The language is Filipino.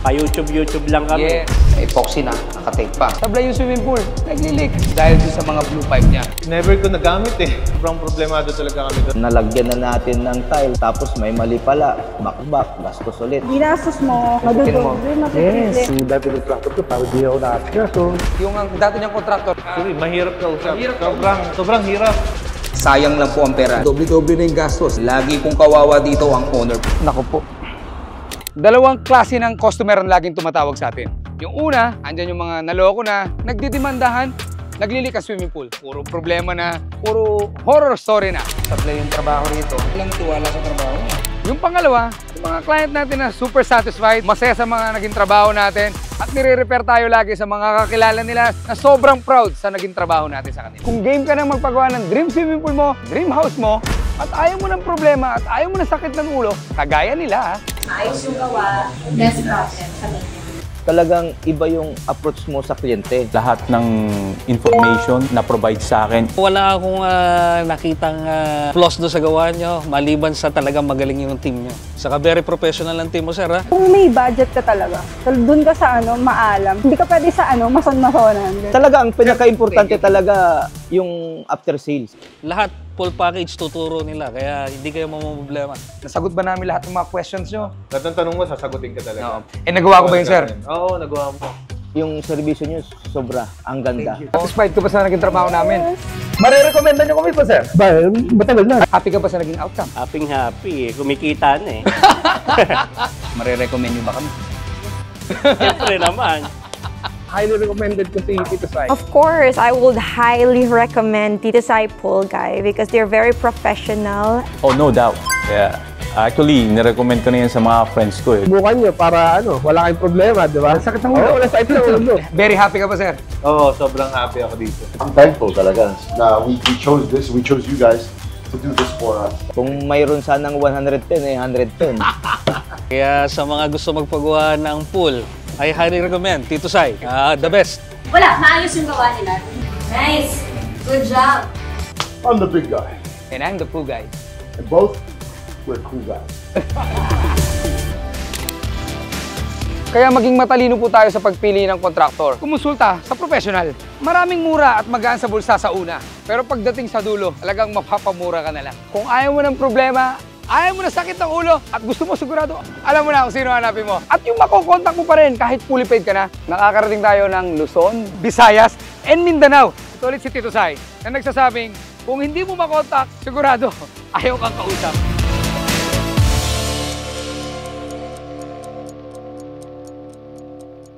Pa-YouTube lang kami. Yeah. Epoxy na, nakatape pa. Sablay yung swimming pool, nag-leak. Dahil doon sa mga blue pipe niya. Never ko nagamit eh. Sobrang problemado talaga kami doon. Nalagyan na natin ng tile, tapos may mali pala. Back-back, gastos ulit. Ginastos mo, madudoble, matitili. Yung dati ng tractor ko, parang di ako nakakasya. So, Yung dati niyang kontraktor. Sorry, mahirap kausap. Sobrang hirap. Sayang lang po ang pera. Doble-doble na yung gastos. Lagi pong kawawa dito ang owner. Naku po. Dalawang klase ng customer ang laging tumatawag sa atin. Yung una, andyan yung mga naloko na, nagdidemandahan, naglilik ang swimming pool. Puro problema na, puro horror story na. Sablay yung trabaho rito. Walang tiwala sa trabaho niya. Yung pangalawa, yung mga client natin na super satisfied, masaya sa mga naging trabaho natin, at nire-refer tayo lagi sa mga kakilala nila na sobrang proud sa naging trabaho natin sa kanila. Kung game ka nang magpagawa ng dream swimming pool mo, dream house mo, at ayaw mo ng problema at ayaw mo ng sakit ng ulo, kagaya nila. Ayos yung gawa, best process sa media. Talagang iba yung approach mo sa kliyente. Lahat ng information na provide sa akin. Wala akong nakitang flaws doon sa gawa nyo, maliban sa talagang magaling yung team nyo. Saka very professional ang team mo, sir, ha? Kung may budget ka talaga, doon ka sa maalam. Hindi ka pwede sa mason-masonan. Talaga, ang pinaka-importante talaga yung after sales. Lahat full package tuturo nila, kaya hindi kayo mamumblema. Nasagot ba namin lahat ng mga questions nyo? Lahat ng tanong mo, sasagutin ka talaga. Nagawa ko ba yun, sir? Oo, nagawa mo. Yung servisyo nyo, sobra. Ang ganda. Satisfied ka ba sa naging trabaho namin? marirekomenda nyo kami po, sir? Ba, matagal na. Happy ka ba sa naging outcome? Happy, kumikita na eh. Marirecommend nyo ba kami? Siyempre naman. Highly recommended ko si Tito Sai. Of course, I would highly recommend Tito Sai Pool Guy because they're very professional. Oh, no doubt. Yeah. Actually, nirecommend ko na yan sa mga friends ko eh. Subukan nyo para wala kayong problema, di ba? Sakit ng ulo. Wala sakit ng ulo. Very happy ka ba, sir? Oo, sobrang happy ako dito. I'm thankful talaga na we chose this, we chose you guys to do this for us. Kung mayroon sanang 110, 110. Kaya sa mga gusto magpagawa ng pool, I highly recommend Tito Sai, the best. Wala, maayos yung gawa nila. Nice! Good job! I'm the big guy. And I'm the pool guy. And both, we're cool guys. Kaya maging matalino po tayo sa pagpili ng kontraktor. Kumonsulta sa professional. Maraming mura at magaan sa bulsa sa una. Pero pagdating sa dulo, talagang mapapamura ka na lang. Kung ayaw mo ng problema, ayaw mo na sakit ng ulo at gusto mo sigurado, alam mo na kung sino hanapin mo. At yung makokontak mo pa rin kahit fully paid ka na. Nakakarating tayo ng Luzon, Visayas, and Mindanao. Ito ulit si Tito Sai na nagsasabing, kung hindi mo makontak, sigurado, ayaw kang kausap.